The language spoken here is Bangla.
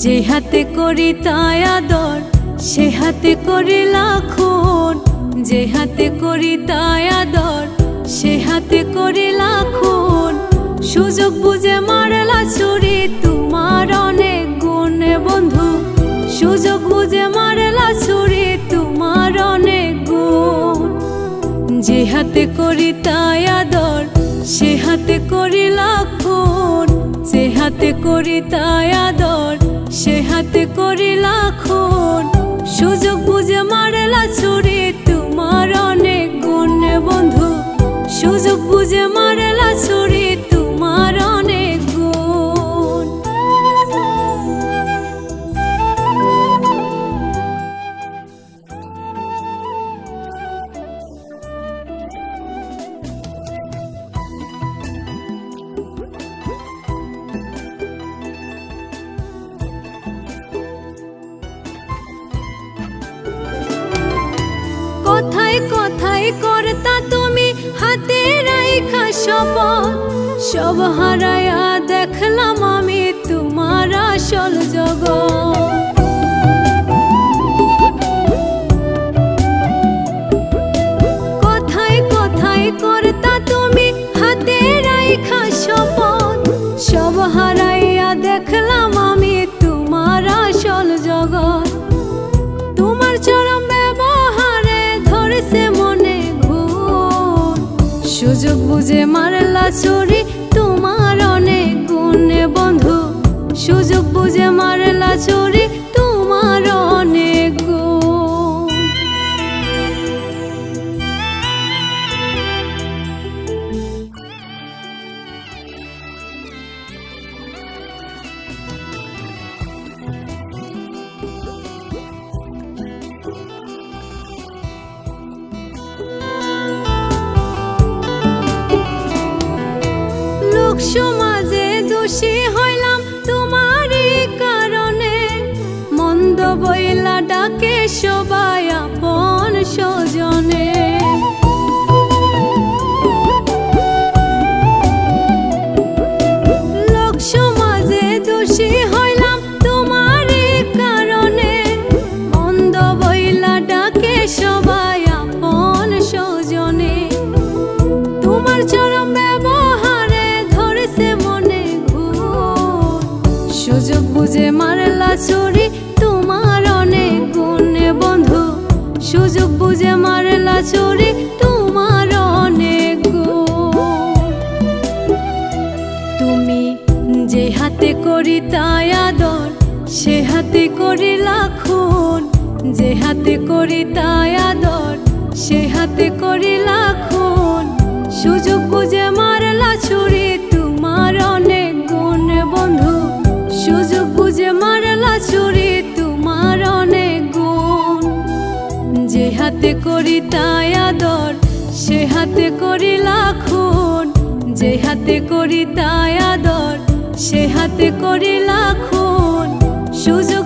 যে হাতে করি তাই আদর, সে হাতে করি লাখন। যে হাতে করি তাই আদর, সে হাতে করি লাখন। সুযোগ বুঝে মারলা ছুরি, তোমার অনেক গুণ বন্ধু। সুযোগ বুঝে মারলা ছুরি, তোমার অনেক গুণ। যে হাতে করি তাই আদর, সে হাতে করি লাখন। যে হাতে করি তাই আদর, সে হাতে করি লাখন। সুযোগ বুঝে মারলা ছুরি, তোমার অনেক গুণ বন্ধু। সুযোগ বুঝে মারলা ছুরি, তোমার অনেক গুণ। কথায় কথায় করতা তুমি হাতে রাইখা শপথ। সব হারায়া দেখলাম আমি তোমার আসল জগৎ। কথায় কথায় করতা তুমি হাতে রাইখা শপথ। সব হারাইয়া দেখলাম আমি তোমার আসল জগৎ। তোমার চরম ব্যবহারে ধরেছে মনে ঘুণ। সুযোগ বুঝে মারলা ছুরি, তোমার অনেক গুণ বন্ধু। সুযোগ বুঝে মারলা ছুরি, তোমার অনেক গুণ। সমাজে দোষী হইলাম তোমারই কারণে। মন্দ বইলা ডাকে সবাই আপন স্বজনে। লোক সমাজে দোষী হইলাম তোমারই কারণে। মন্দ বইলা ডাকে সবাই আপন স্বজনে। তোমার চরম ব্যবহারে ধরেছে মনে ঘুণ। সুযোগ বুঝে মারলা ছুরি, তোমার অনেক গুণ বন্ধু। সুযোগ বুঝে মারলা ছুরি, তোমার অনেক গুণ। তুমি যে হাতে করি তাই আদর, সে হাতে করি লাখন। যে হাতে করি তাই আদর, সে হাতে করি লাখন। সুযোগ বুঝে মারলা ছুরি, তোমার অনেক গুণ বন্ধু। সুযোগ বুঝে মারলা ছুরি, তোমার অনেক গুণ। যে হাতে করি তাই আদর, সে হাতে করি লাখন। যে হাতে করি তাই আদর, সে হাতে করি লাখন। সুযোগ